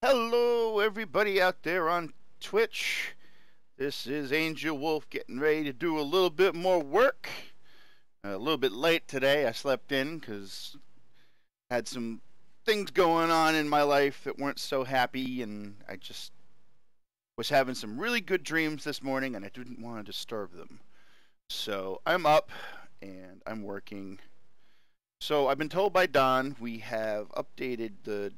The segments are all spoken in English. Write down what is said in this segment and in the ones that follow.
Hello, everybody out there on Twitch. This is Angel Wolf getting ready to do a little bit more work. A little bit late today. I slept in because I had some things going on in my life that weren't so happy, and I just was having some really good dreams this morning, and I didn't want to disturb them. So I'm up and I'm working. So I've been told by Don we have updated the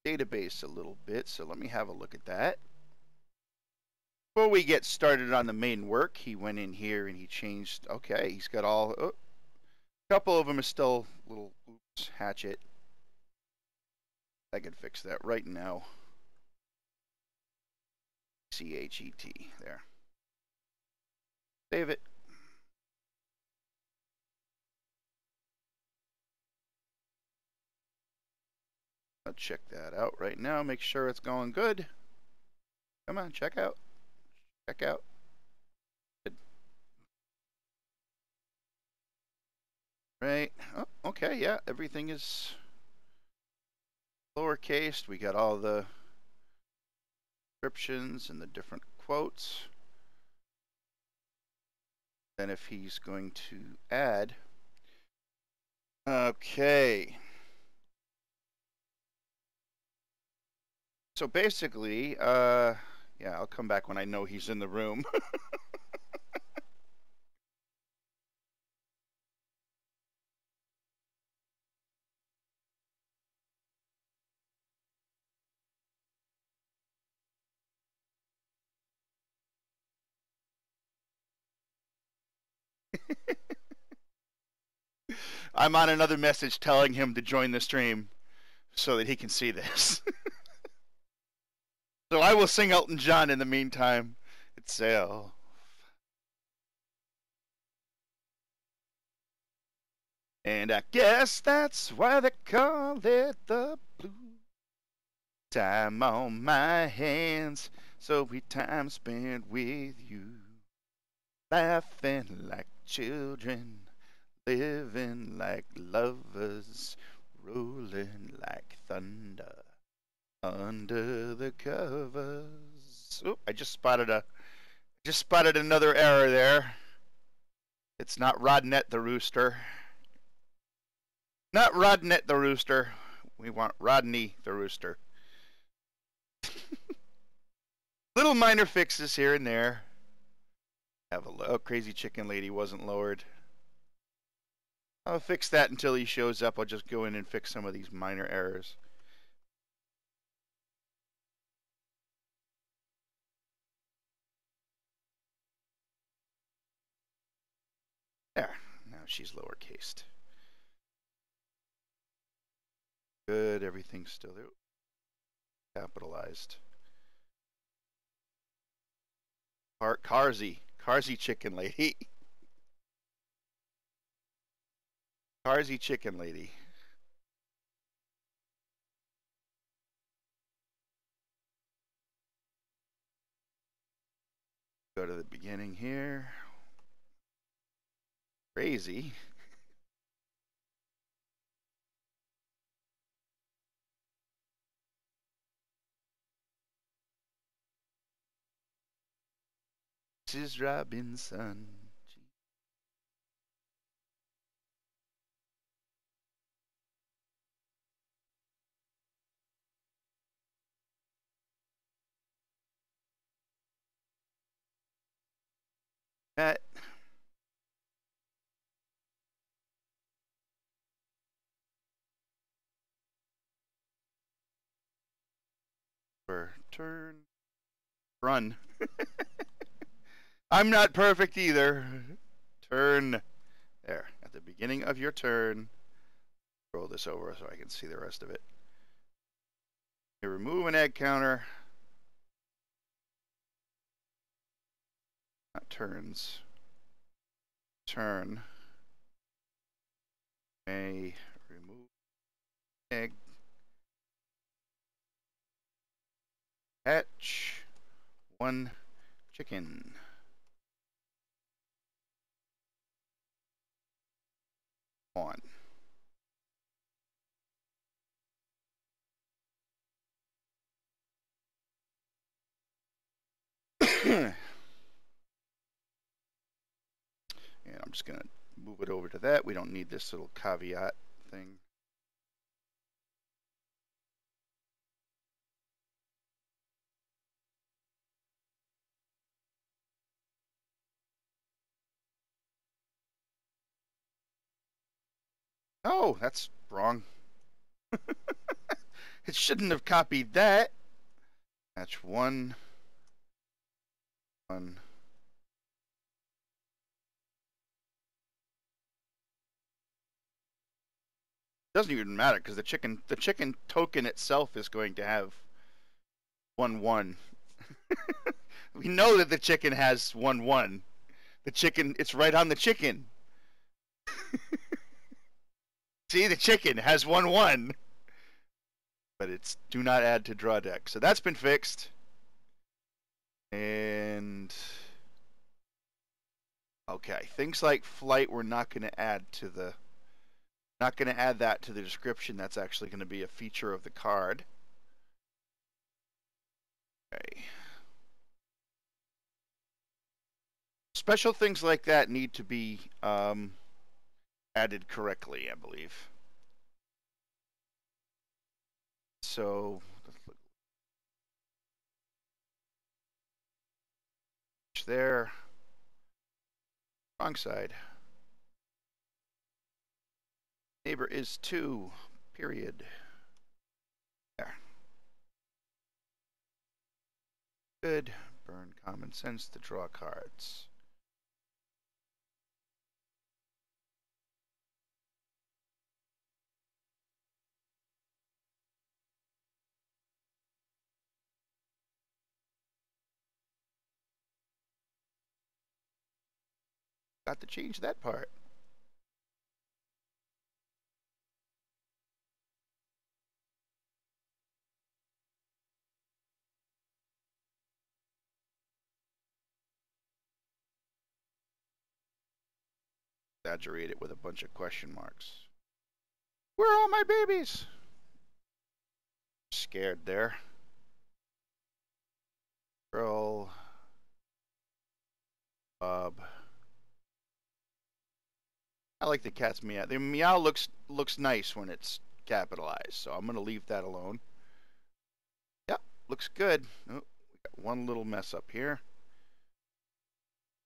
database a little bit, so let me have a look at that. Before we get started on the main work, he went in here and he changed. Okay, he's got all. Oh, a couple of them are still little. Oops, hatchet. I can fix that right now. CHET. There. Save it. I'll check that out right now. Make sure it's going good. Come on, check out. Check out. Good. Right. Oh, okay. Yeah, everything is lowercase. We got all the descriptions and the different quotes. Then if he's going to add. Okay. So basically, yeah, I'll come back when I know he's in the room. I'm on another message telling him to join the stream so that he can see this. So I will sing Elton John in the meantime itself. And I guess that's why they call it the blues. Time on my hands, so we time spent with you. Laughing like children, living like lovers, rolling like thunder under the covers. Oh, I just spotted another error there. It's not Rodnet the Rooster. Not Rodnet the Rooster. We want Rodney the Rooster. Little minor fixes here and there. Have a look. Oh, Crazy Chicken Lady wasn't lowered. I'll fix that until he shows up. I'll just go in and fix some of these minor errors. There. Now she's lowercased. Good. Everything's still there. Capitalized. Carzy Chicken Lady. Carzy Chicken Lady. Go to the beginning here. Crazy. Mrs. Robinson. That. For turn. Run. I'm not perfect either. Turn. There. At the beginning of your turn. Roll this over so I can see the rest of it. You remove an egg counter. Not turns. Turn. May remove egg. Hatch. One chicken. On. And I'm just going to move it over to that. We don't need this little caveat thing. Oh, that's wrong. It shouldn't have copied that. Match 1, 1. Doesn't even matter because the chicken token itself is going to have 1, 1. We know that the chicken has 1, 1. The chicken, it's right on the chicken. See, the chicken has 1, 1. But it's do not add to draw deck. So that's been fixed. And okay, things like flight we're not going to add to the that to the description. That's actually going to be a feature of the card. Okay. Special things like that need to be added correctly, I believe. So there, wrong side. Neighbor is 2, period. There. Good. Burn common sense to draw cards. Got to change that part. Exaggerate it with a bunch of question marks. Where are all my babies? Scared there. Girl. Bob. I like the cat's meow. The meow looks nice when it's capitalized, so I'm gonna leave that alone. Yep, looks good. Oh, we got one little mess up here.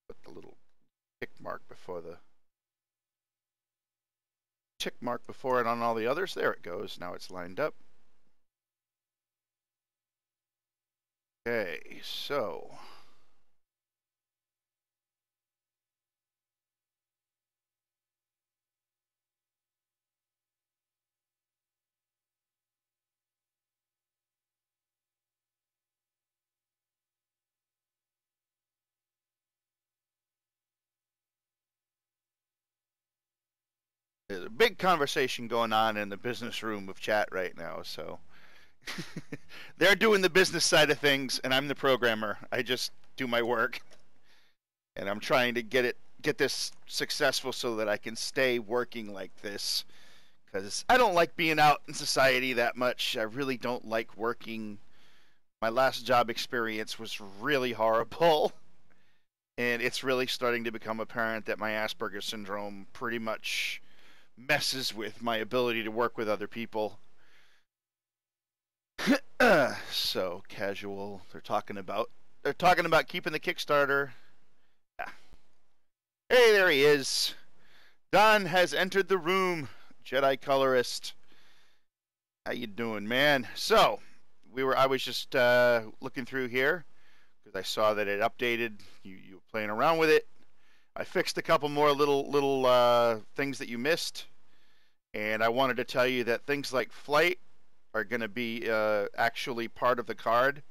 Put the little tick mark before it on all the others. There it goes. Now it's lined up. Okay, so there's a big conversation going on in the business room of chat right now, so they're doing the business side of things and I'm the programmer. I just do my work. And I'm trying to get this successful so that I can stay working like this, because I don't like being out in society that much. I really don't like working. My last job experience was really horrible, and it's really starting to become apparent that my Asperger's syndrome pretty much messes with my ability to work with other people. So casual. They're talking about keeping the Kickstarter. Yeah. Hey, there he is. Don has entered the room. Jedi colorist. How you doing, man? So, I was just looking through here because I saw that it updated. You were playing around with it. I fixed a couple more little things that you missed, and I wanted to tell you that things like flight are going to be actually part of the card.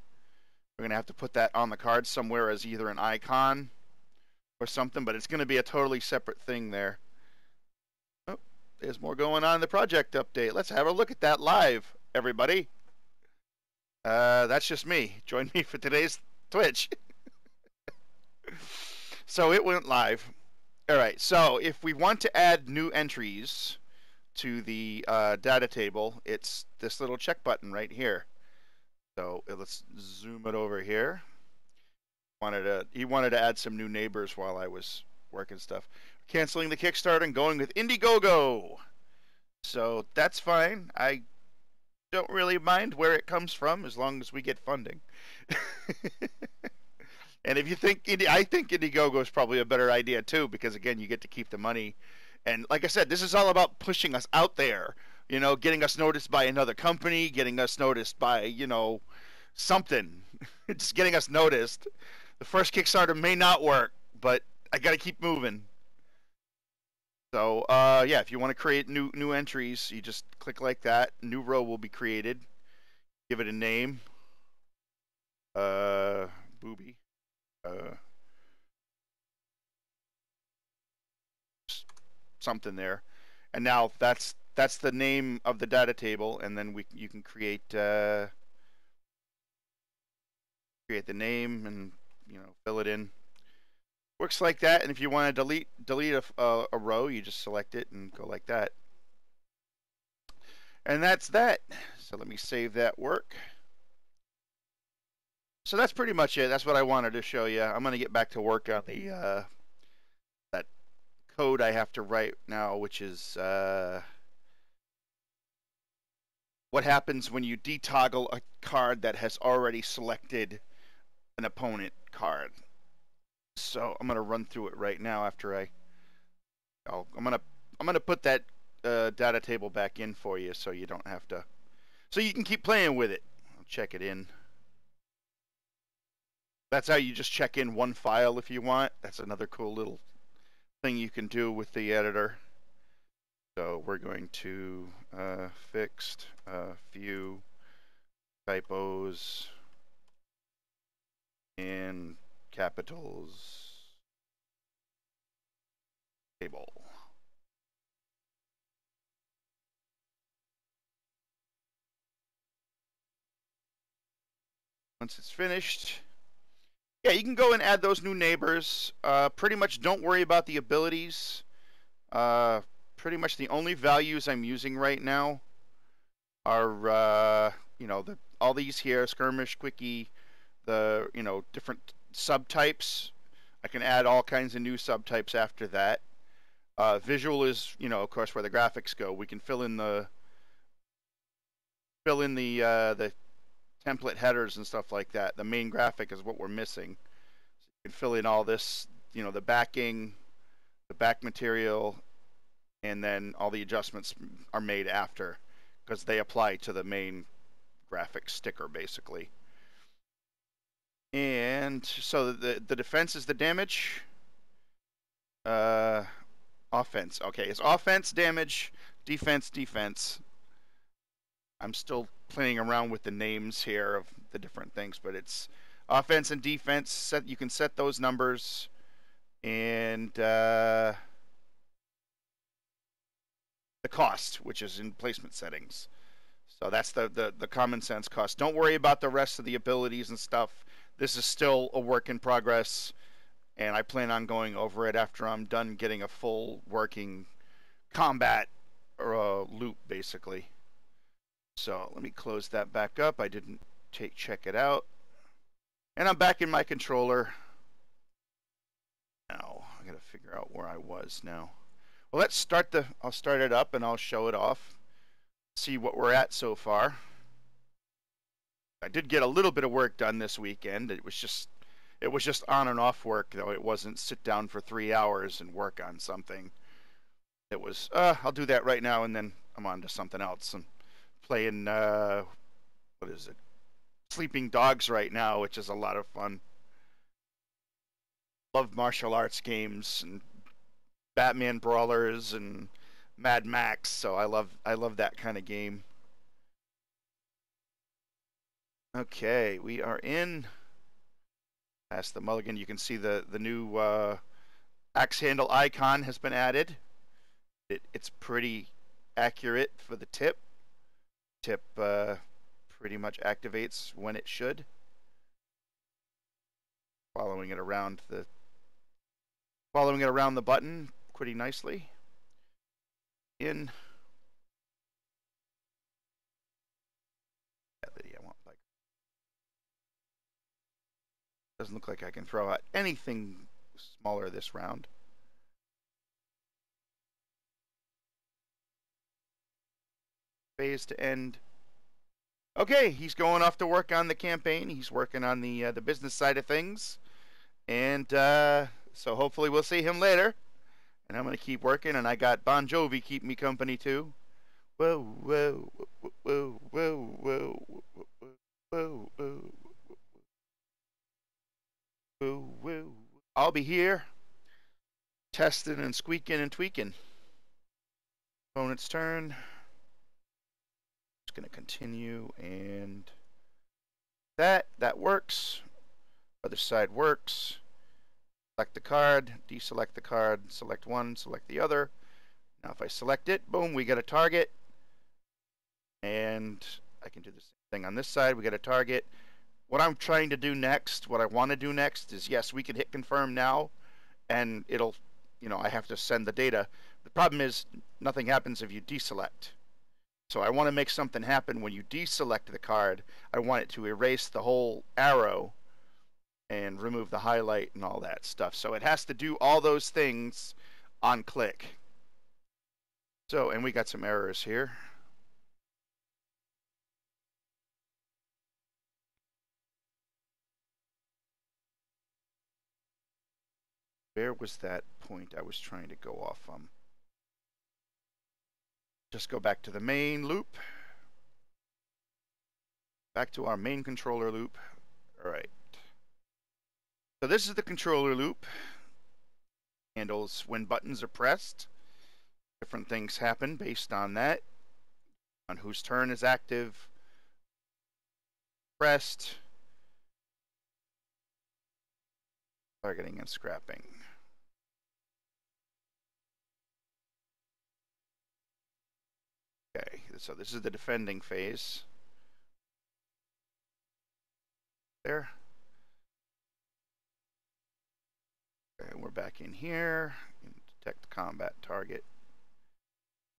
We're going to have to put that on the card somewhere as either an icon or something, but it's going to be a totally separate thing there. Oh, there's more going on in the project update. Let's have a look at that live, everybody. That's just me. Join me for today's Twitch. So it went live. All right, so if we want to add new entries to the data table, it's this little check button right here. So let's zoom it over here. He wanted to add some new neighbors while I was working stuff. Canceling the Kickstarter and going with Indiegogo. So that's fine. I don't really mind where it comes from as long as we get funding. And if you think I think Indiegogo is probably a better idea too, because again, you get to keep the money. And like I said, this is all about pushing us out there. You know, getting us noticed by another company, getting us noticed by something. Just getting us noticed. The first Kickstarter may not work, but I got to keep moving. So yeah, if you want to create new entries, you just click like that. New row will be created. Give it a name. Booby. Something there, and now that's the name of the data table, and then you can create the name and fill it in. Works like that, and if you want to delete a row, you just select it and go like that. And that's that. So let me save that work. So that's pretty much it. That's what I wanted to show you. I'm going to get back to work on the that code I have to write now, which is what happens when you detoggle a card that has already selected an opponent card. So I'm going to run through it right now after I'm going to put that data table back in for you so you don't have to, so you can keep playing with it. I'll check it in. That's how you just check in one file if you want. That's another cool little thing you can do with the editor. So we're going to fixed few typos and capitals table. Once it's finished, yeah, you can go and add those new neighbors. Pretty much don't worry about the abilities. Pretty much the only values I'm using right now are, all these here, skirmish, quickie, the, different subtypes. I can add all kinds of new subtypes after that. Visual is, of course, where the graphics go. We can fill in the template headers and stuff like that. The main graphic is what we're missing. So you can fill in all this, the backing, the back material, and then all the adjustments are made after because they apply to the main graphic sticker basically. And so the defense is the damage. Offense. Okay, it's offense, damage, defense, defense. I'm still playing around with the names here of the different things, but it's offense and defense. You can set those numbers, and the cost, which is in placement settings. So that's the common sense cost. Don't worry about the rest of the abilities and stuff. This is still a work in progress, and I plan on going over it after I'm done getting a full working combat loop, basically. So let me close that back up. I didn't check it out. And I'm back in my controller. Now, I gotta figure out where I was now. Well, I'll start it up and I'll show it off. See what we're at so far. I did get a little bit of work done this weekend. It was just on and off work, though. It wasn't sit down for 3 hours and work on something. It was, I'll do that right now and then I'm on to something else. I'm playing, what is it? Sleeping Dogs right now, which is a lot of fun. Love martial arts games and Batman brawlers and Mad Max, so I love that kind of game. Okay, we are in past the mulligan. You can see the new axe handle icon has been added. It's pretty accurate for the tip. Tip pretty much activates when it should. Following it around the button pretty nicely. In. Doesn't look like I can throw out anything smaller this round. Phase to end. Okay, he's going off to work on the campaign. He's working on the business side of things, and so hopefully we'll see him later. And I'm gonna keep working, and I got Bon Jovi keeping me company too. Whoa, whoa, whoa, whoa, whoa, whoa, whoa, whoa, whoa, whoa. I'll be here, testing and squeaking and tweaking. Opponent's turn. Just gonna continue, and that works. Other side works. Select the card, deselect the card, select one, select the other. Now if I select it, boom, we get a target. And I can do the same thing on this side. We get a target. What I'm trying to do next, what I want to do next is, yes, we can hit confirm now, and it'll, you know, I have to send the data. The problem is nothing happens if you deselect. So I want to make something happen when you deselect the card. I want it to erase the whole arrow and remove the highlight and all that stuff. So it has to do all those things on click. So, and we got some errors here. Where was that point I was trying to go off from? Just go back to the main loop. Back to our main controller loop. All right. So this is the controller loop. Handles when buttons are pressed. Different things happen based on that. On whose turn is active. Pressed. Targeting and scrapping. Okay, so this is the defending phase. There. Okay, we're back in here. Detect combat target.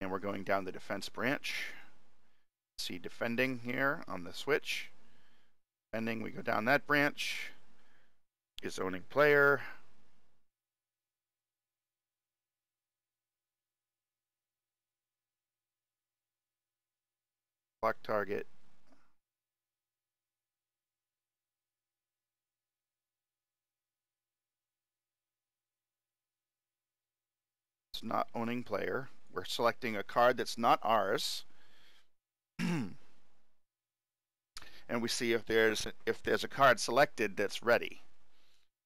And we're going down the defense branch. See defending here on the switch. Defending, we go down that branch. Is owning player. Block target. It's not owning player. We're selecting a card that's not ours. And we see if there's a card selected that's ready.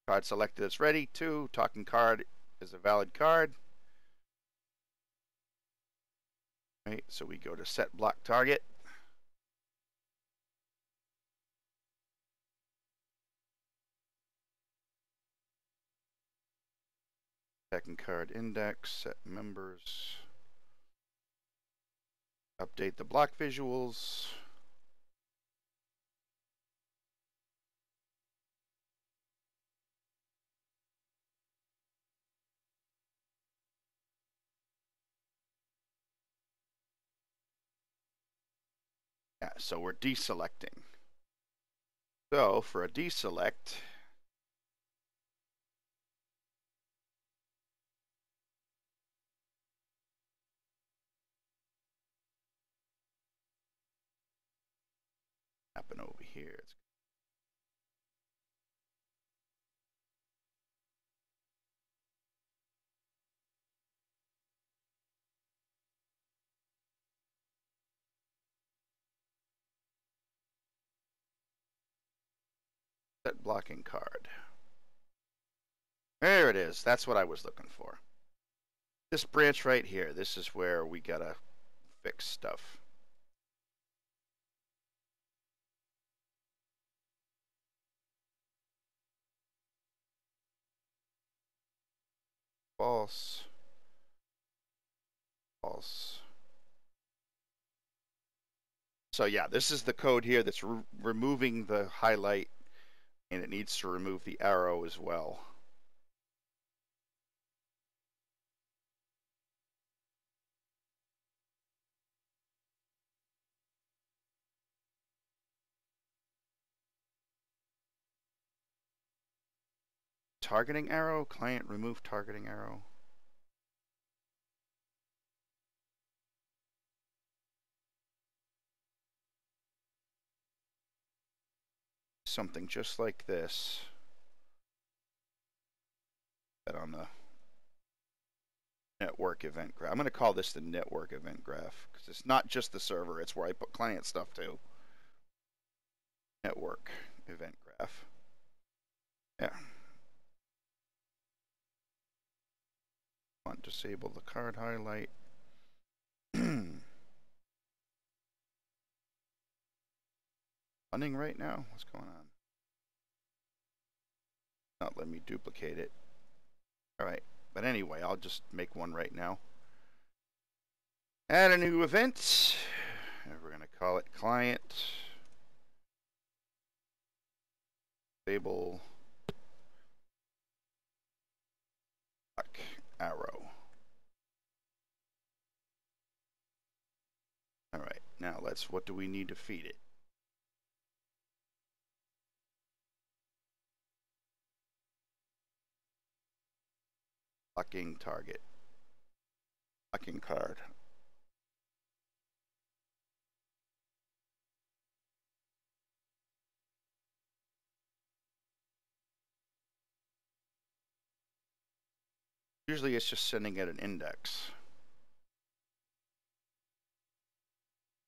Card selected that's ready. 2, talking card is a valid card. Right, so we go to set block target. Second card index, set members. Update the block visuals. Yeah, so we're deselecting. So for a deselect, happen over here. It's set blocking card. There it is. That's what I was looking for. This branch right here, this is where we gotta fix stuff. False. False. So yeah, this is the code here that's removing the highlight, and it needs to remove the arrow as well. targeting arrow, client remove targeting arrow. Something just like this. That on the network event graph. I'm going to call this the network event graph because it's not just the server, it's where I put client stuff too. Network event graph. Yeah. Want to disable the card highlight. Running right now? What's going on? Not letting me duplicate it. Alright, but anyway, I'll just make one right now. Add a new event. And we're going to call it client. Disable arrow. Alright, now what do we need to feed it? Locking target. Locking card. Usually it's just sending it an index.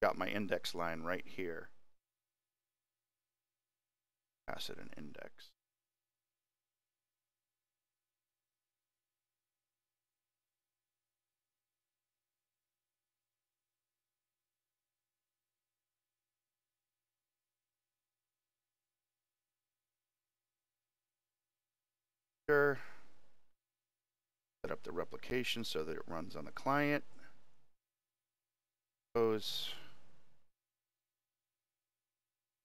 Got my index line right here. Pass it an index. Set up the replication so that it runs on the client.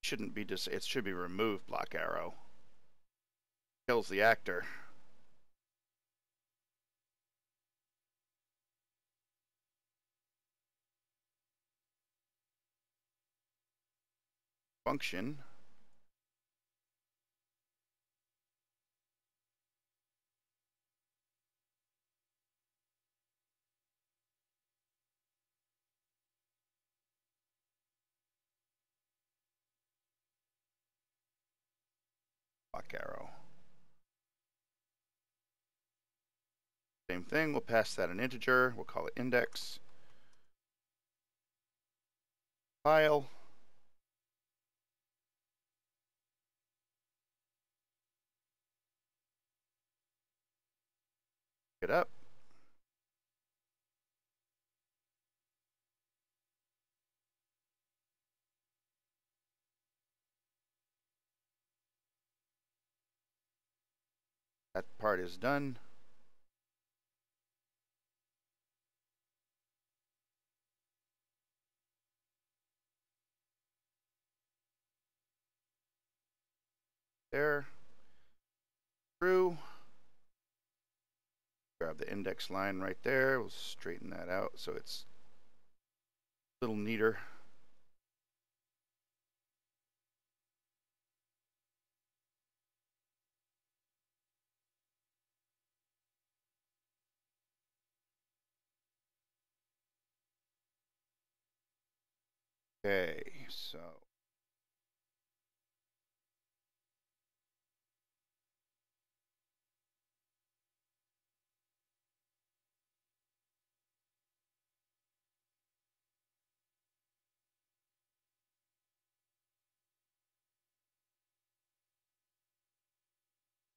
Shouldn't be it should be removed block arrow. Kills the actor. Function. Block arrow. Same thing, we'll pass that an integer, we'll call it index. File. It up. That part is done. There. True. Grab the index line right there. We'll straighten that out so it's a little neater. Okay, so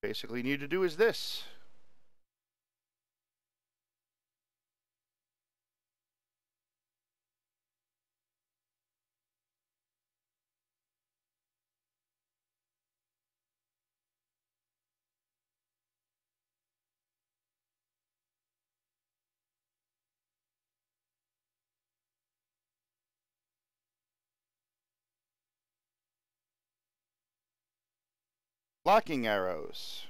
basically you need to do is this. Blocking arrows.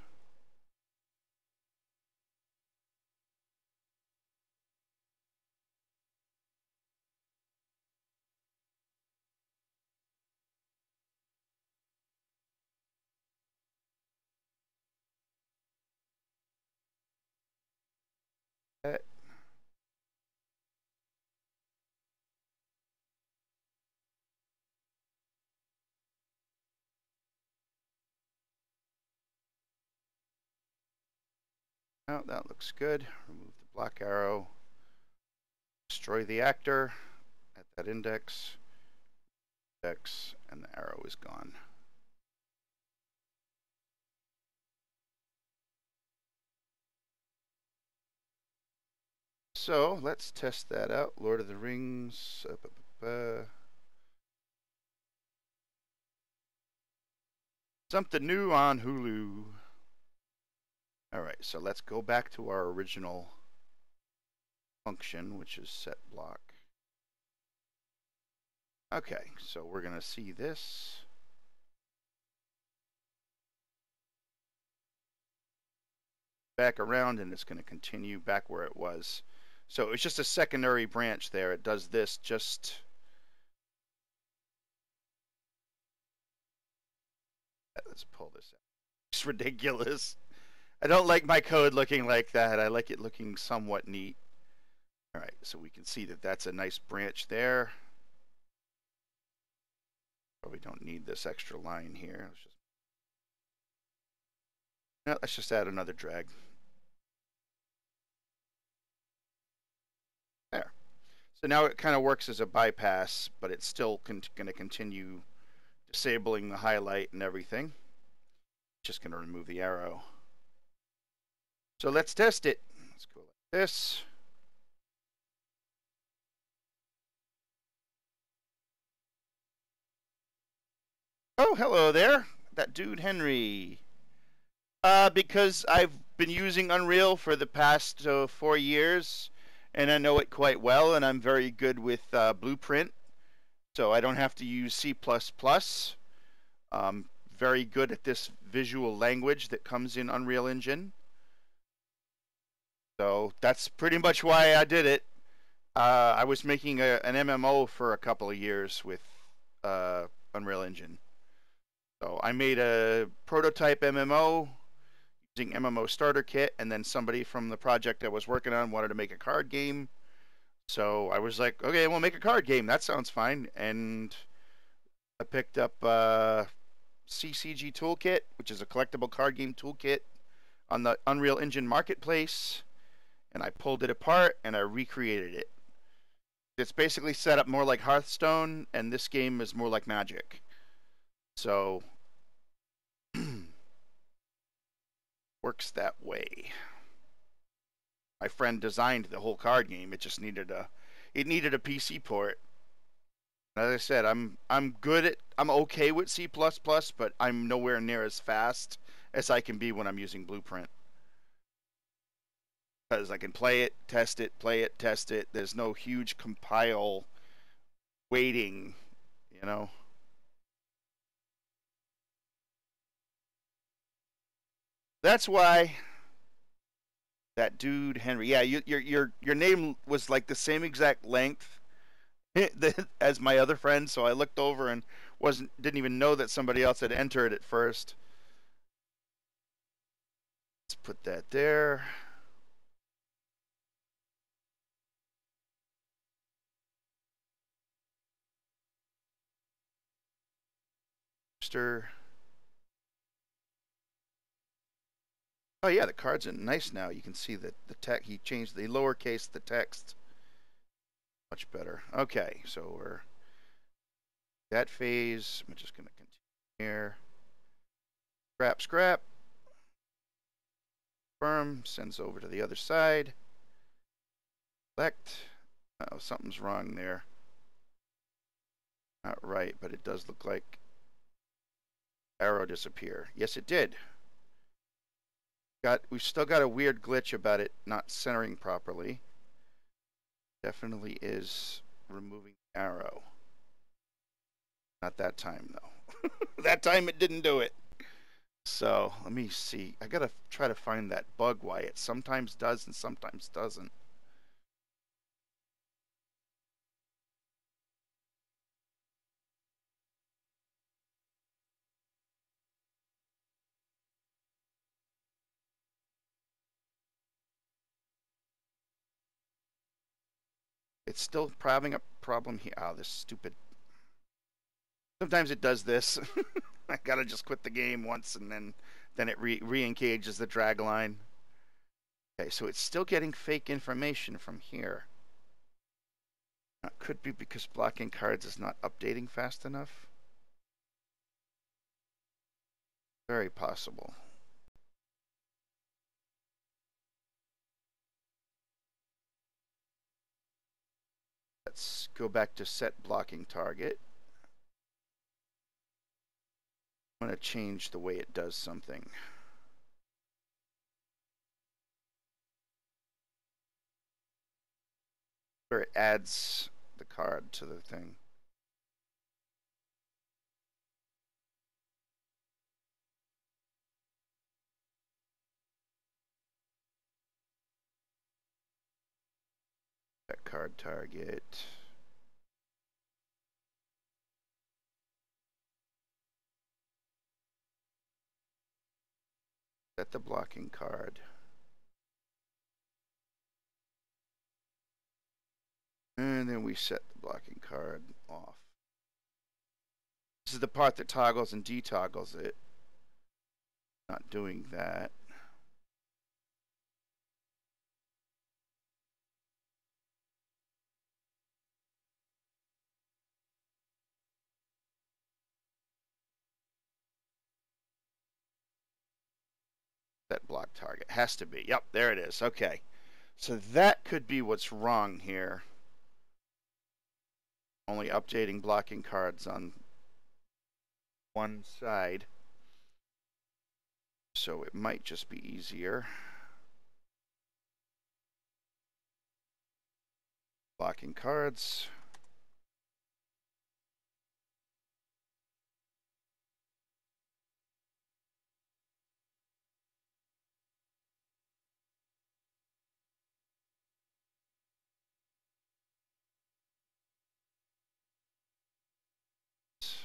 Oh, that looks good. Remove the block arrow. Destroy the actor at that index. And the arrow is gone. So let's test that out. Lord of the Rings. Something new on Hulu. Alright, so let's go back to our original function, which is set block. Okay, so we're going to see this. Back around, and it's going to continue back where it was. So it's just a secondary branch there. It does this just... Let's pull this out. It's ridiculous. I don't like my code looking like that. I like it looking somewhat neat. Alright, so we can see that that's a nice branch there. Probably don't need this extra line here. Let's just add another drag. There. So now it kind of works as a bypass, but it's still going to continue disabling the highlight and everything. Just going to remove the arrow. So let's test it. Let's go like this. Oh, hello there. That dude Henry. Because I've been using Unreal for the past 4 years, and I know it quite well, and I'm very good with Blueprint, so I don't have to use C++. Very good at this visual language that comes in Unreal Engine. So that's pretty much why I did it. I was making an MMO for a couple of years with Unreal Engine. So I made a prototype MMO using MMO Starter Kit, and then somebody from the project I was working on wanted to make a card game. So I was like, okay, we'll make a card game. That sounds fine. And I picked up CCG Toolkit, which is a collectible card game toolkit on the Unreal Engine Marketplace, and I pulled it apart and I recreated it. It's basically set up more like Hearthstone, and this game is more like Magic. So works that way. My friend designed the whole card game. It just needed a PC port. As I said, I'm okay with C++, but I'm nowhere near as fast as I can be when I'm using Blueprint. Because I can play it, test it, play it, test it. There's no huge compile waiting, you know. That's why that dude Henry. Yeah, your name was like the same exact length as my other friend, so I looked over and didn't even know that somebody else had entered it first. Let's put that there. Oh yeah, the cards are nice now. You can see that the text, he changed the lowercase, the text. Much better. Okay, so we're that phase. I'm just going to continue here. Scrap. Confirm, sends over to the other side. Select. Oh, something's wrong there. Not right, but it does look like arrow disappear. Yes, it did. We've still got a weird glitch about it not centering properly. Definitely is removing the arrow. Not that time though. That time it didn't do it. So let me see. I gotta try to find that bug why it sometimes does and sometimes doesn't. It's still having a problem here. Oh, this stupid. Sometimes it does this. I gotta just quit the game once and then it re-engages the drag line. Okay, so it's still getting fake information from here. That could be because blocking cards is not updating fast enough. Very possible. Let's go back to set blocking target. I'm going to change the way it does something. Where it adds the card to the thing. That card target. Set the blocking card. And then we set the blocking card off. This is the part that toggles and detoggles it. Not doing that. Set block target. Has to be. Yep, there it is. Okay. So that could be what's wrong here. Only updating blocking cards on one side. So it might just be easier. Blocking cards.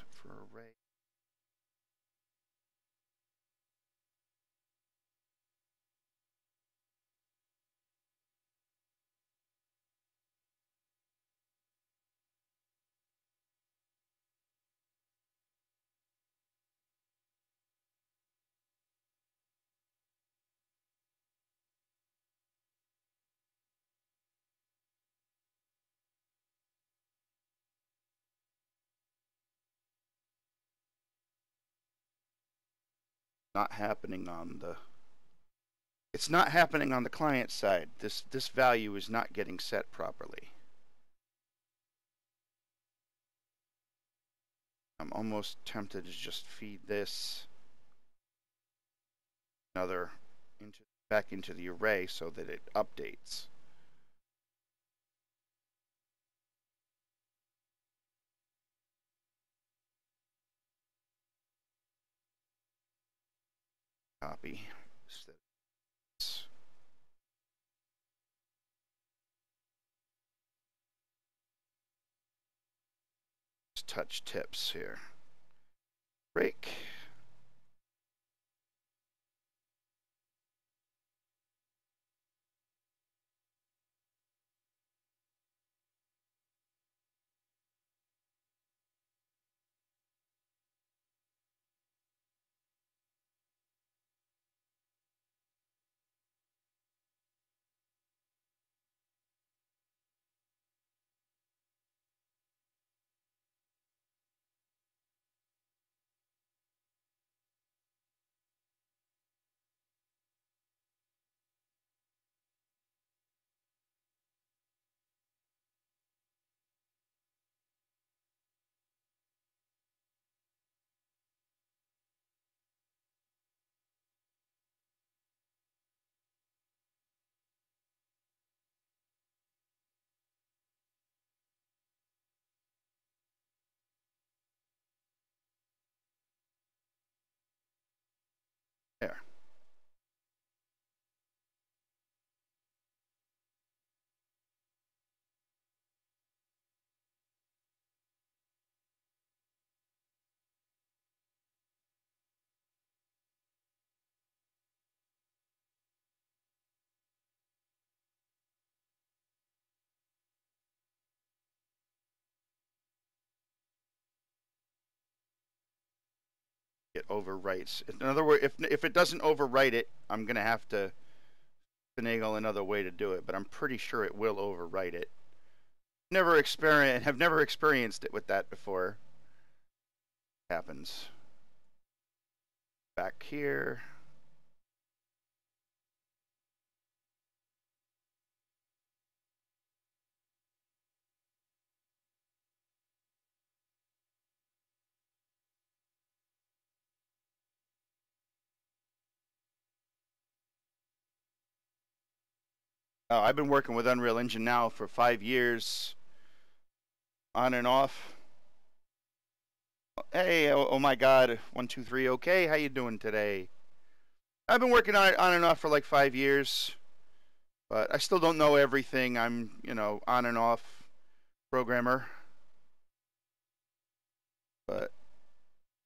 For array. Not happening on the. It's not happening on the client side. This value is not getting set properly. I'm almost tempted to just feed this another back into the array so that it updates. Copy. Touch tips here. Break. There. It overwrites. In other words, if it doesn't overwrite it, I'm gonna have to finagle another way to do it, but I'm pretty sure it will overwrite it. Have never experienced it with that before. Happens. Back here. Oh, I've been working with Unreal Engine now for 5 years, on and off. Hey, oh my God, 123. Okay, how you doing today? I've been working on it on and off for like 5 years, but I still don't know everything. I'm, on and off programmer, but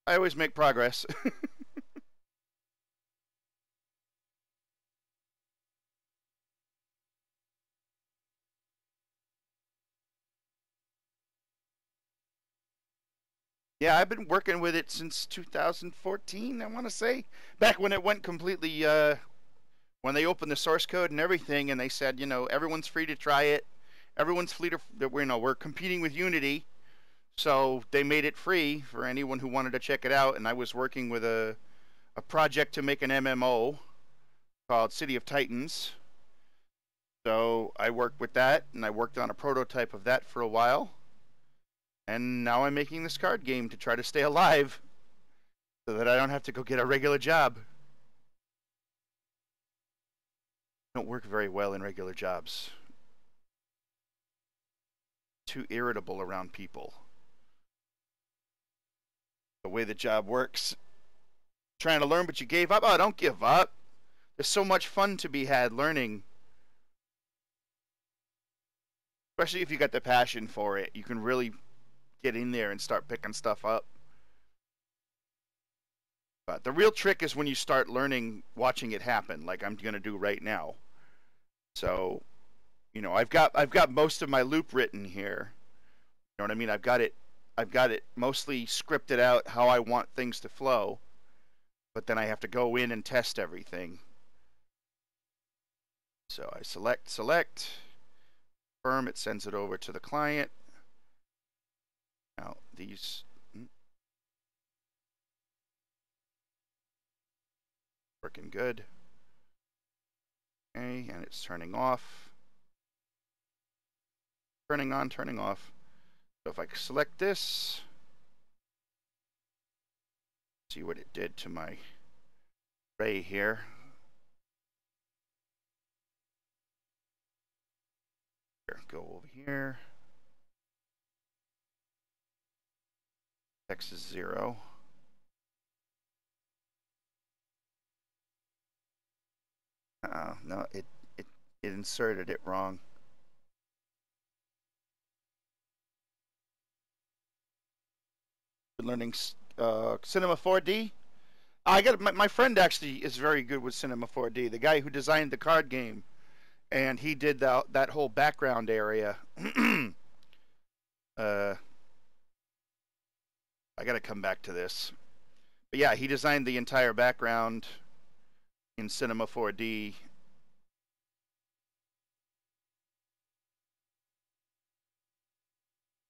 I always make progress. Yeah, I've been working with it since 2014, I want to say. Back when it went completely, when they opened the source code and everything, and they said, everyone's free to try it. Everyone's free to, we're competing with Unity. So they made it free for anyone who wanted to check it out. And I was working with a project to make an MMO called City of Titans. So I worked with that, and I worked on a prototype of that for a while. And now I'm making this card game to try to stay alive so that I don't have to go get a regular job. I don't work very well in regular jobs. Too irritable around people. The way the job works. Trying to learn, but you gave up? Oh, don't give up. There's so much fun to be had learning. Especially if you got the passion for it. You can really get in there and start picking stuff up. But the real trick is when you start learning, watching it happen, like I'm going to do right now. So, I've got most of my loop written here. You know what I mean? I've got it mostly scripted out how I want things to flow. But then I have to go in and test everything. So I select, confirm, it sends it over to the client. Now these working good. Okay, and it's turning off. Turning on, turning off. So if I select this, see what it did to my array here. Here, go over here. X is 0. No, it inserted it wrong. Been learning Cinema 4D. I got my friend actually is very good with Cinema 4D. The guy who designed the card game, and he did that whole background area. I got to come back to this. But yeah, he designed the entire background in Cinema 4D.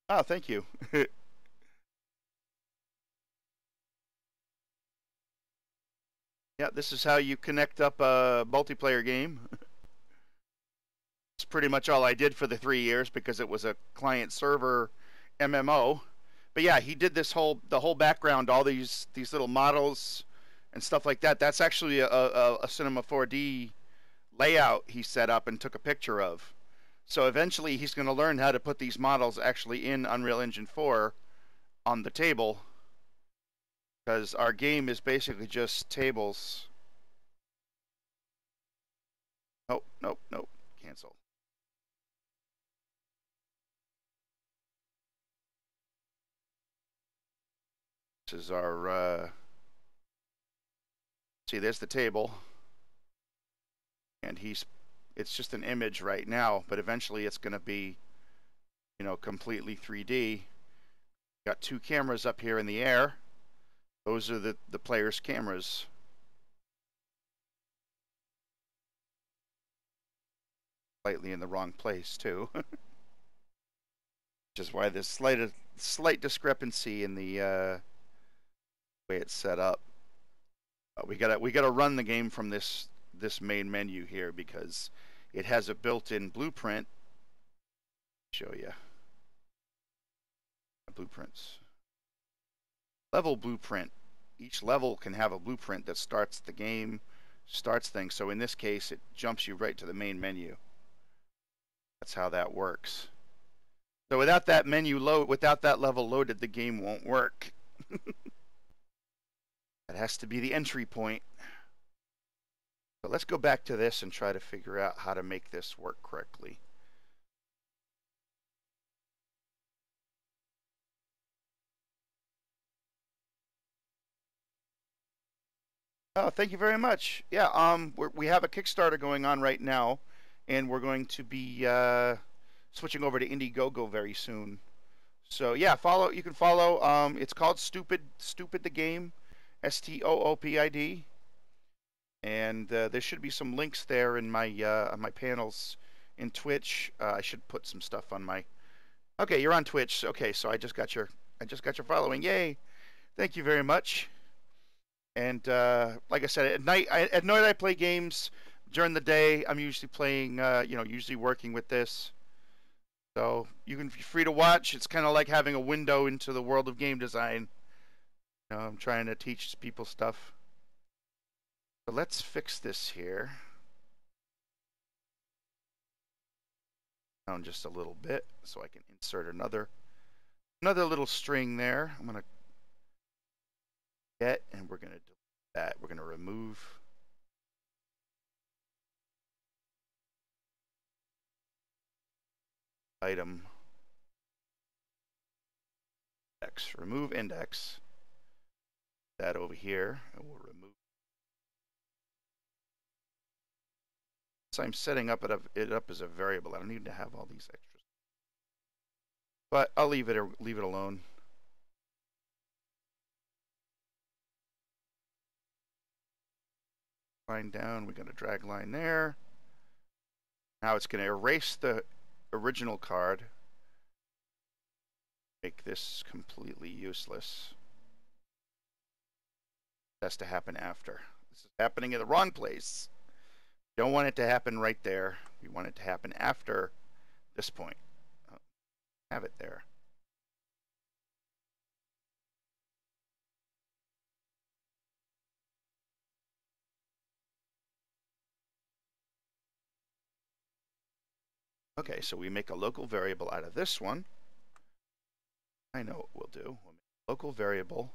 Oh, thank you. Yeah, this is how you connect up a multiplayer game. It's pretty much all I did for the 3 years because it was a client server MMO. But yeah, he did the whole background, all these little models and stuff like that. That's actually a Cinema 4D layout he set up and took a picture of. So eventually he's going to learn how to put these models actually in Unreal Engine 4 on the table, because our game is basically just tables. Nope, nope, nope. Cancel. This is our, see, there's the table. And it's just an image right now, but eventually it's going to be, completely 3D. Got 2 cameras up here in the air. Those are the player's cameras. slightly in the wrong place too. Which is why there's slight discrepancy in the way it's set up. We gotta run the game from this main menu here because it has a built-in blueprint. Show you blueprints. Level blueprint. Each level can have a blueprint that starts the game, starts things. So in this case, it jumps you right to the main menu. That's how that works. So without that without that level loaded, the game won't work. That has to be the entry point. So let's go back to this and try to figure out how to make this work correctly. Oh, thank you very much. Yeah, we have a Kickstarter going on right now, and we're going to be switching over to Indiegogo very soon. So yeah, you can follow. It's called Stupid the Game, STOOPID, and there should be some links there in my on my panels in Twitch. I should put some stuff on my. Okay, you're on Twitch. Okay, so I just got your following. Yay! Thank you very much. And like I said, at night I play games. During the day, I'm usually playing, usually working with this. So you can be free to watch. It's kind of like having a window into the world of game design. I'm trying to teach people stuff. So let's fix this here. Down just a little bit so I can insert another little string there. I'm gonna get, and we're gonna delete that. We're gonna remove. Item index. Remove index. That over here, and we'll remove. So I'm setting it up as a variable. I don't need to have all these extras, but I'll leave it alone. Line down. We're going to drag line there. Now it's going to erase the original card. Make this completely useless. That's to happen after. This is happening in the wrong place. We don't want it to happen right there. We want it to happen after this point. Have it there. Okay, so we make a local variable out of this one. I know what we'll do. We'll make a local variable.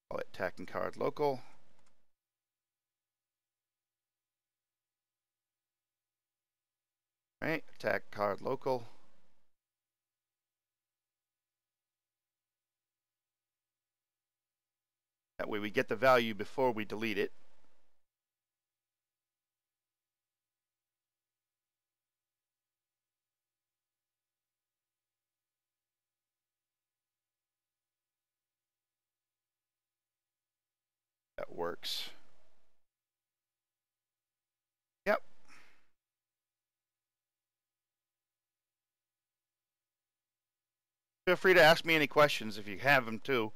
Call it tack and card local. Right, tack card local. That way we get the value before we delete it. That works. Yep. Feel free to ask me any questions if you have them too.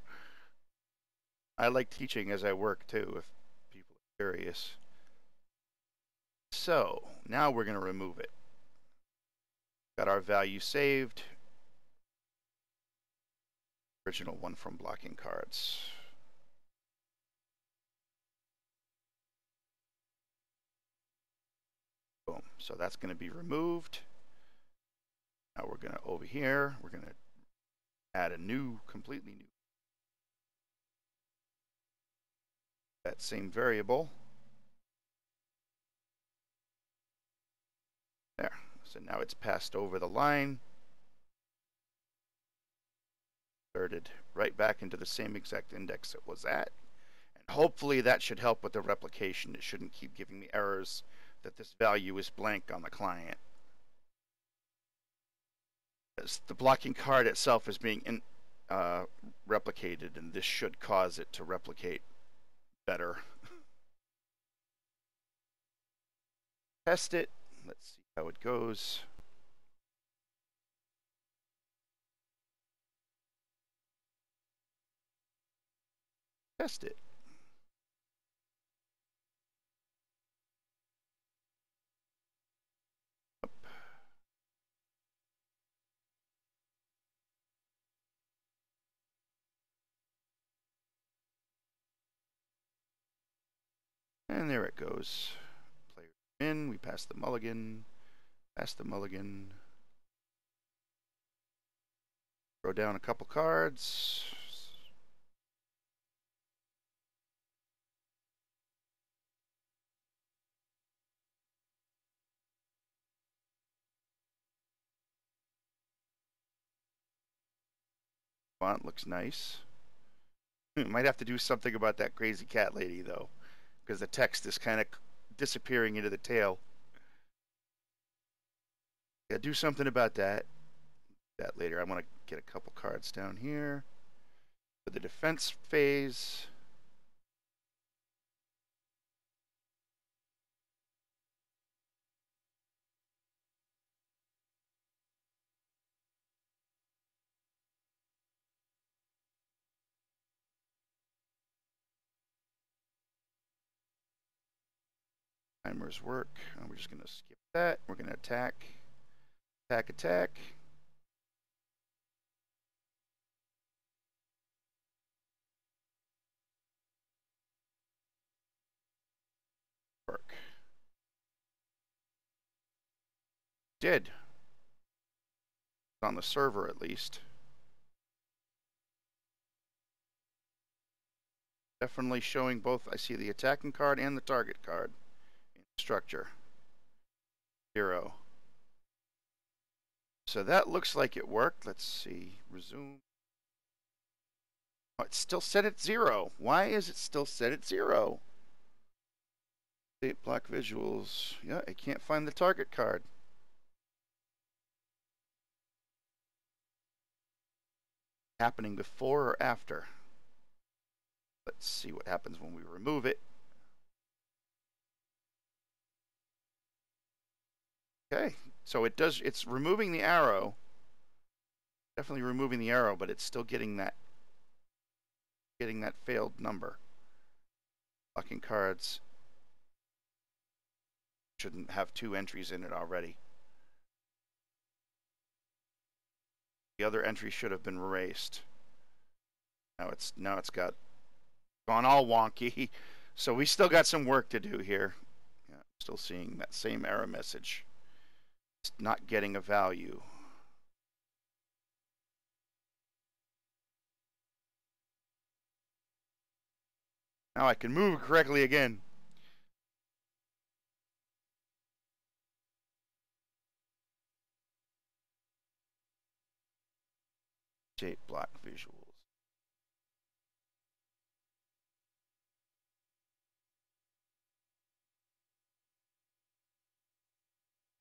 I like teaching as I work too, if people are curious. So now we're going to remove it. Got our value saved. Original one from blocking cards. Boom. So that's going to be removed. Now we're going to, over here, we're going to add a new, completely new. That same variable. There. So now it's passed over the line. Inserted right back into the same exact index it was at. And hopefully that should help with the replication. It shouldn't keep giving me errors that this value is blank on the client. As the blocking card itself is being replicated, and this should cause it to replicate better. test it. Let's see how it goes. Test it. And there it goes. Player in. We pass the mulligan. Pass the mulligan. Throw down a couple cards. Font looks nice. Might have to do something about that crazy cat lady, though, because the text is kind of disappearing into the tail. Yeah, do something about that. That later. I want to get a couple cards down here for the defense phase. Timers work. We're just going to skip that. We're going to attack. Attack, attack. Work. Did. On the server, at least. Definitely showing both. I see the attacking card and the target card in structure. 0. So that looks like it worked. Let's see. Resume. Oh, it's still set at 0. Why is it still set at 0? State block visuals. Yeah, I can't find the target card. Happening before or after? Let's see what happens when we remove it. Okay, so it does, it's removing the arrow. Definitely removing the arrow, but it's still getting that failed number. Blocking cards shouldn't have 2 entries in it already. The other entry should have been erased. Now it's gone all wonky. So we still got some work to do here. Yeah, still seeing that same error message. It's not getting a value. Now I can move correctly again. Shape block visuals.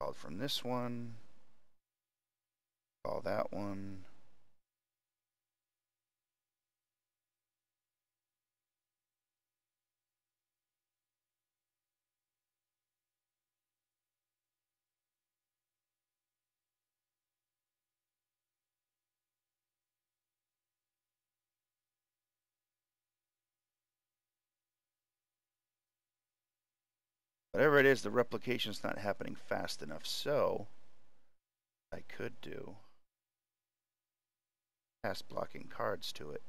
Called from this one. Call that one. Whatever it is, the replication's not happening fast enough, so I could do pass blocking cards to it.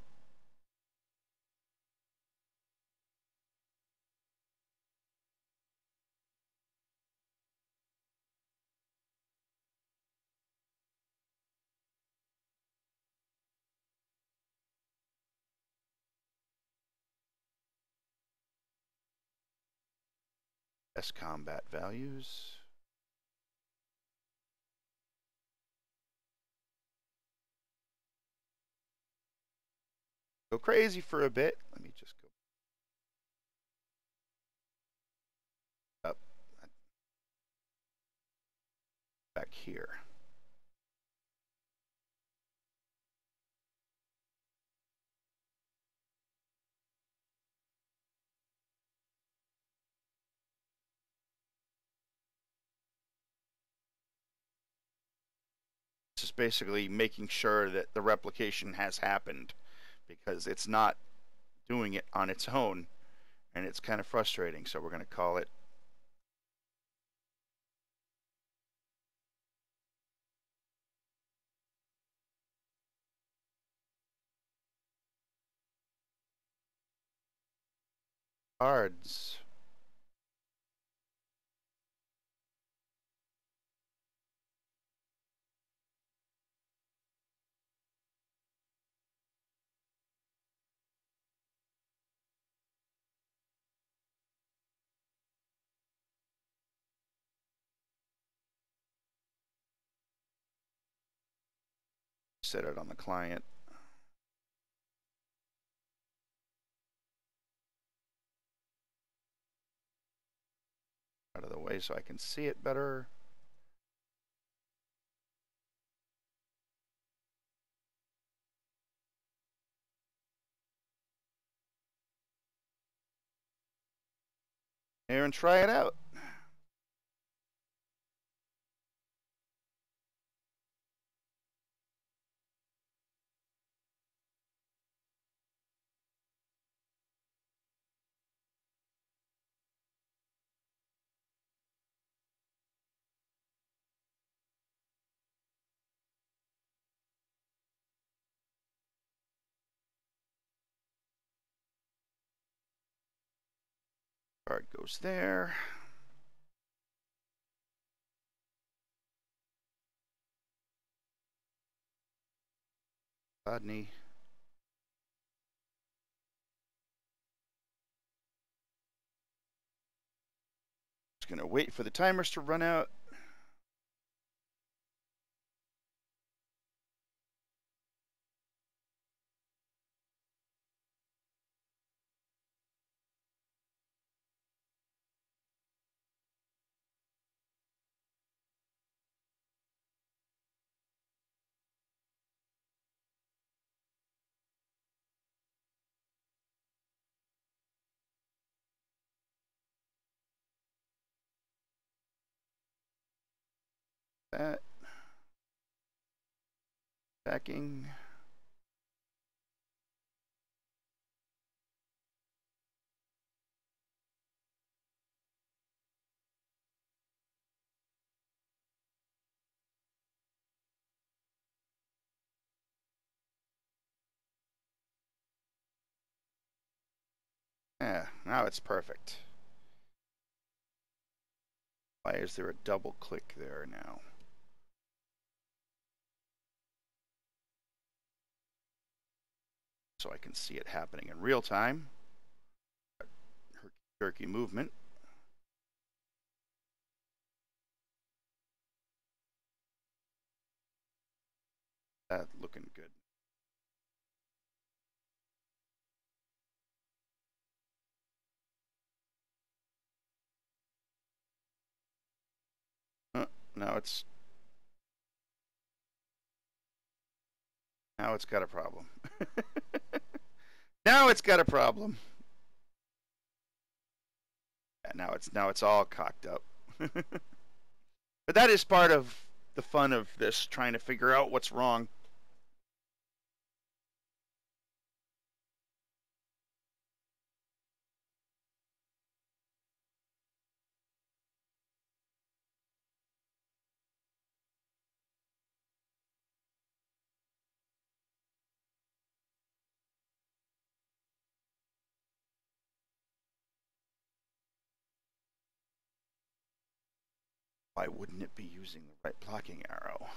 S combat values. Go crazy for a bit. Let me just go up back here. basically making sure that the replication has happened, because it's not doing it on its own, and it's kind of frustrating. So we're going to call it cards. Set it on the client. Out of the way so I can see it better. Here and try it out. Card goes there. Rodney. Just gonna wait for the timers to run out. That. Backing. Yeah, now it's perfect. Why is there a double click there now? So I can see it happening in real time. Herky-jerky movement. That looking good. Now it's got a problem. Now it's got a problem. Yeah, now it's all cocked up. But that is part of the fun of this, trying to figure out what's wrong. Why wouldn't it be using the right blocking arrow?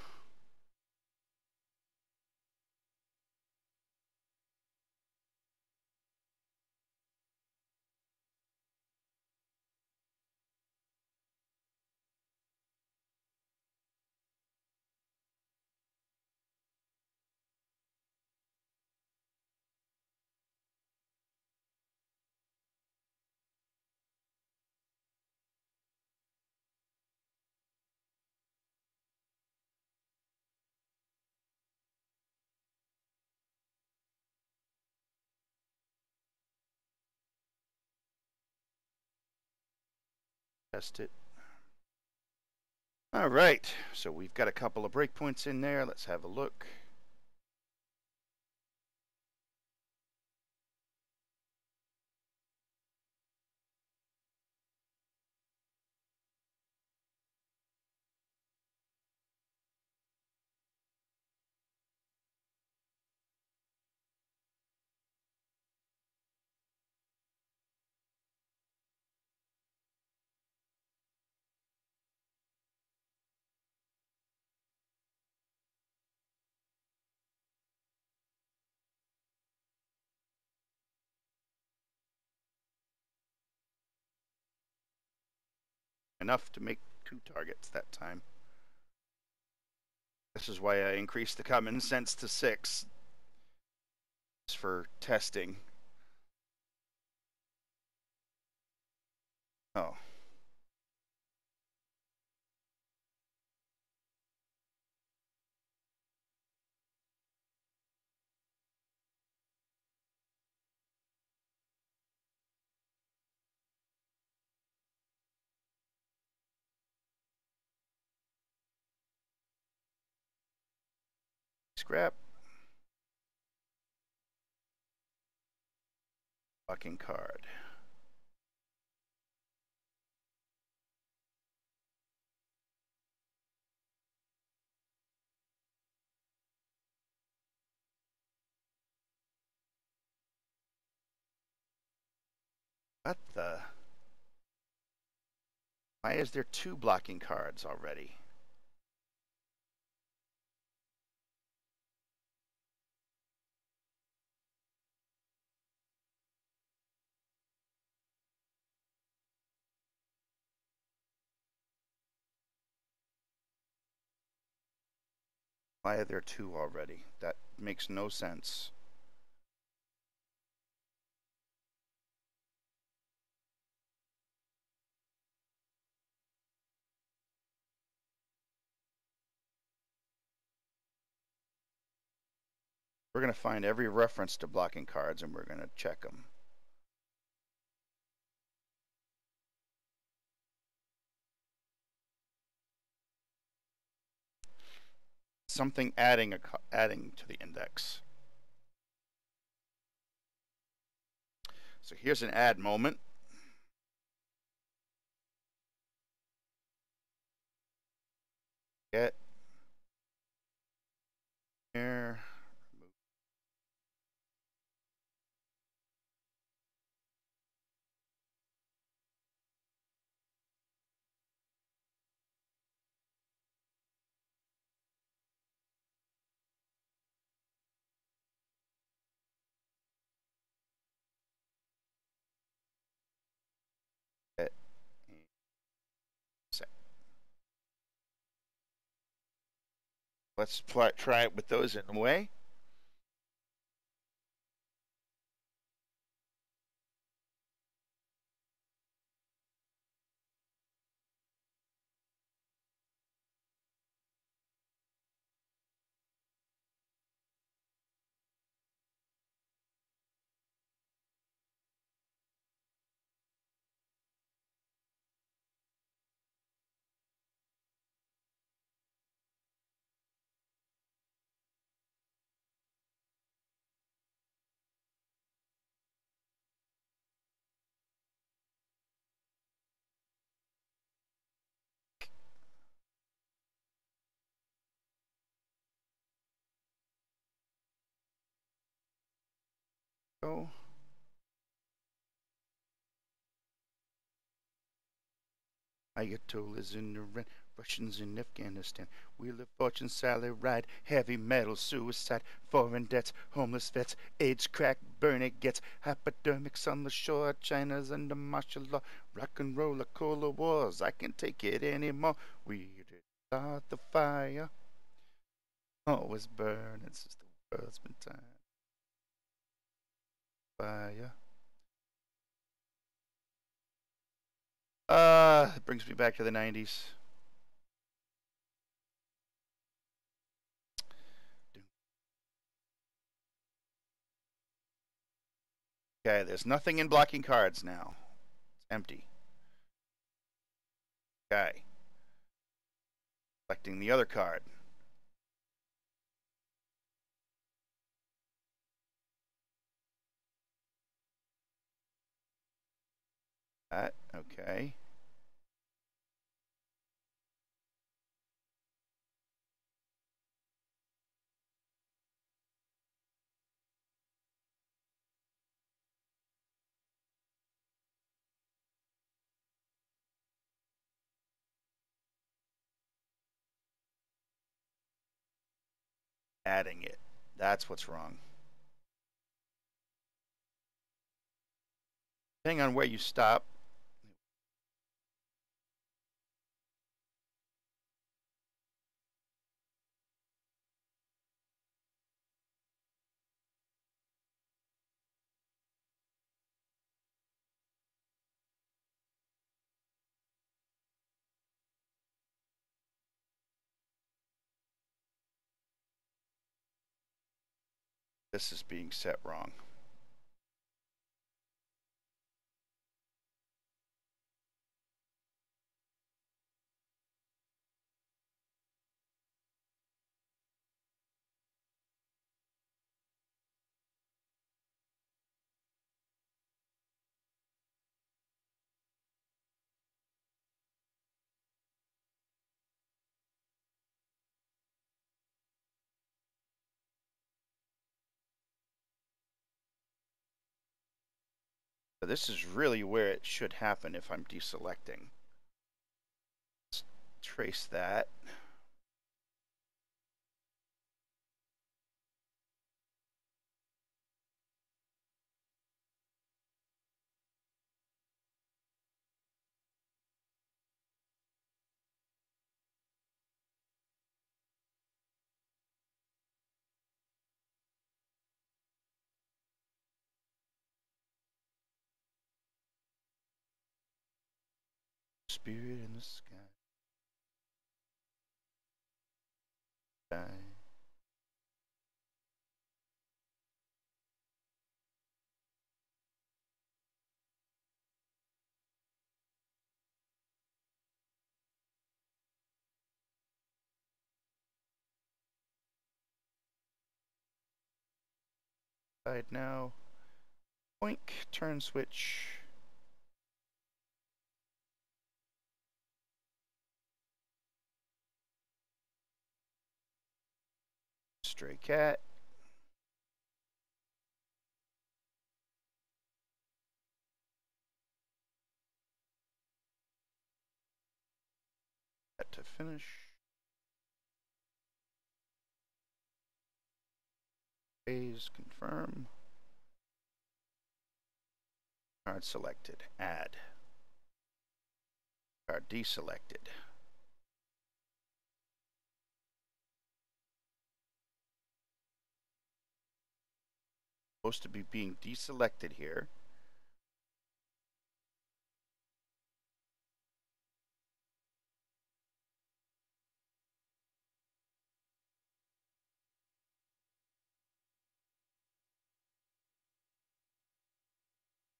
Test it. All right, so we've got a couple of breakpoints in there. Let's have a look. Enough to make 2 targets that time. This is why I increased the common sense to 6 for testing. Oh. Scrap. Fucking card. What the? Why is there 2 blocking cards already? Why are there 2 already? That makes no sense. We're going to find every reference to blocking cards and we're going to check them. Something adding to the index. So here's an add moment. Get here. Get set. Let's try it with those in the way. Go. Ayatollahs in Iran, Russians in Afghanistan. Wheel of Fortune, salary ride, heavy metal, suicide, foreign debts, homeless vets, AIDS, crack, burn it gets, hypodermics on the shore, China's under martial law, rock and roll, a cola wars, I can't take it anymore. We did start the fire, always burning since the world's been time. Fire. It brings me back to the 90s. Okay, there's nothing in blocking cards now. It's empty. Okay. Selecting the other card. That, okay. Adding it. That's what's wrong. Depending on where you stop. This is being set wrong. So this is really where it should happen if I'm deselecting. Let's trace that. Spirit in the sky. Side now. Boink, turn switch. Stray cat. That to finish. Phase confirm. Card selected. Add. Card deselected. Supposed to be being deselected here.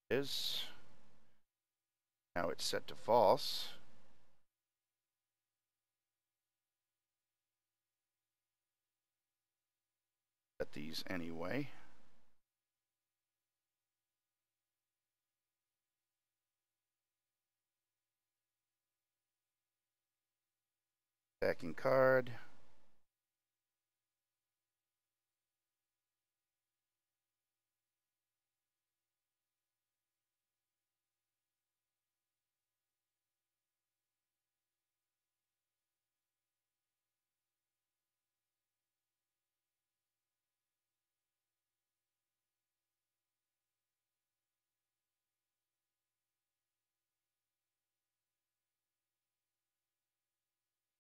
Is now it's set to false. Set these anyway. Stacking card.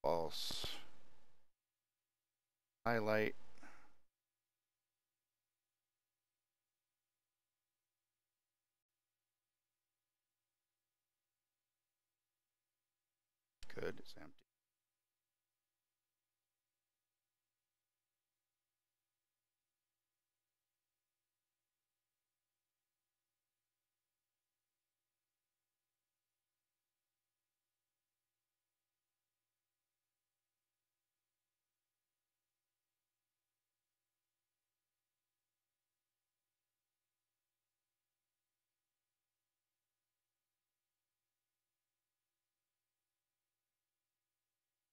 False. Highlight. Good, it's empty.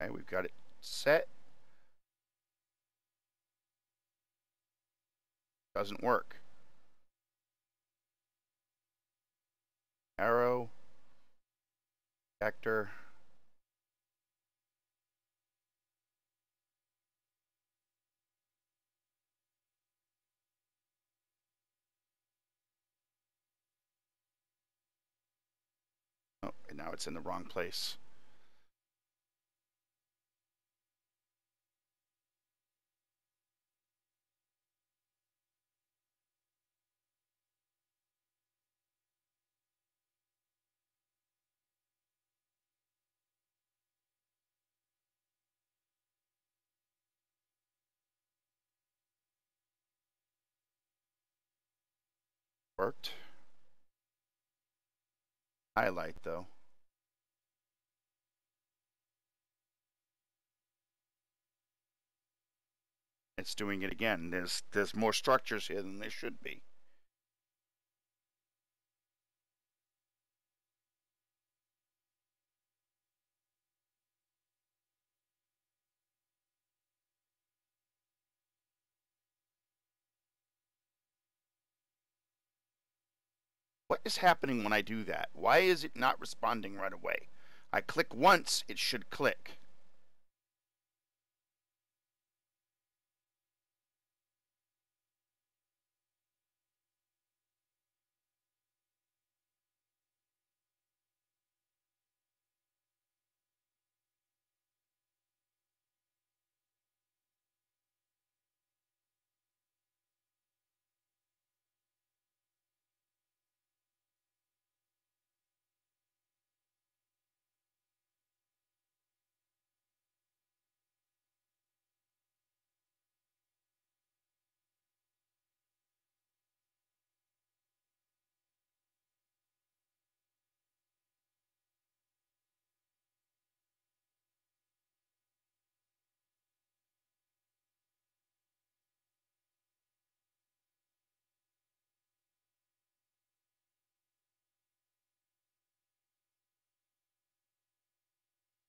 Okay, we've got it set. Doesn't work. Arrow. Vector. Oh, and now it's in the wrong place. Worked. Highlight though. It's doing it again. There's more structures here than there should be. What is happening when I do that? Why is it not responding right away? I click once, it should click.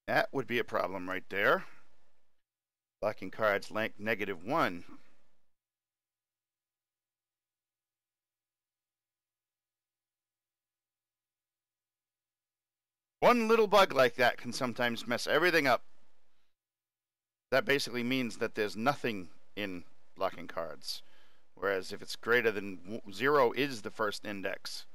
That would be a problem right there. Blocking cards length -1. One little bug like that can sometimes mess everything up. That basically means that there's nothing in blocking cards. Whereas if it's greater than 0 is the first index.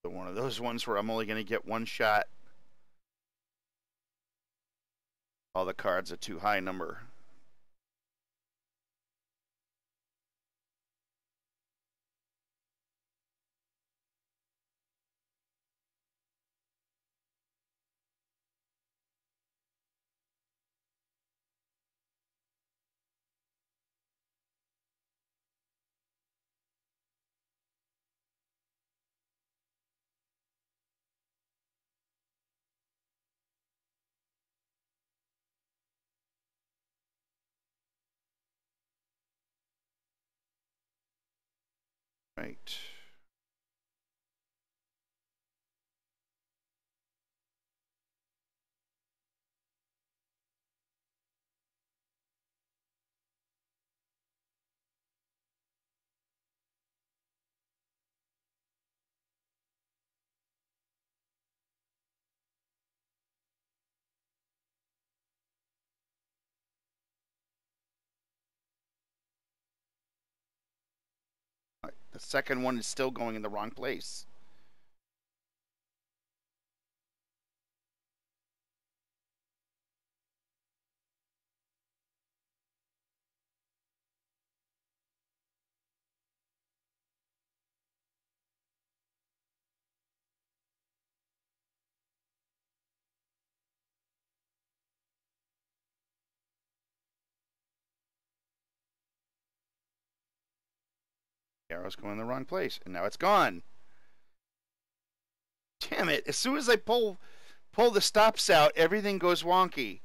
So one of those ones where I'm only going to get one shot. All the cards are too high number. Right. The second one is still going in the wrong place. arrow's going in the wrong place, and now it's gone. Damn it! As soon as I pull the stops out, everything goes wonky.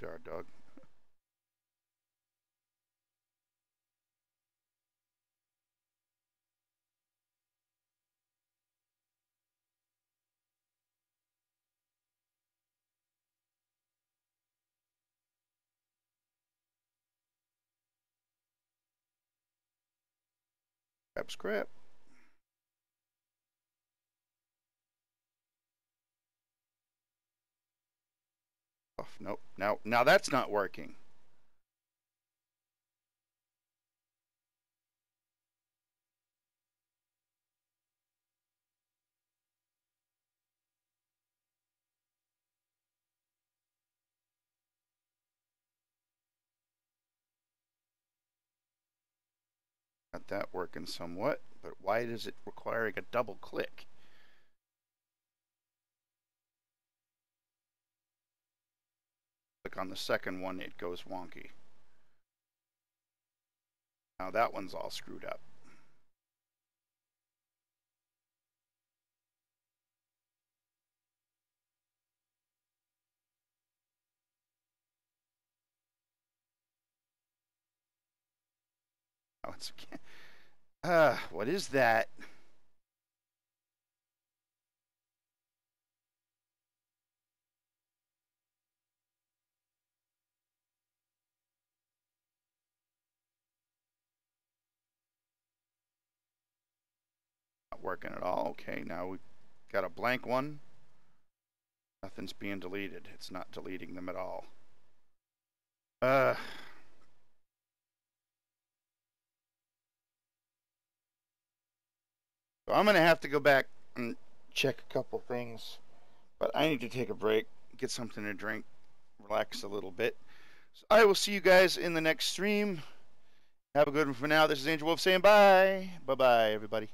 Our dog. Scrap. Oh, nope. Now that's not working. Got that working somewhat, but why is it requiring a double click? Click on the second one, it goes wonky. Now that one's all screwed up. Oh, it's what is that? Not working at all. Okay, now we've got a blank one. Nothing's being deleted. It's not deleting them at all. So I'm going to have to go back and check a couple things. But I need to take a break, get something to drink, relax a little bit. So I will see you guys in the next stream. Have a good one for now. This is Angel Wolf saying bye. Bye-bye, everybody.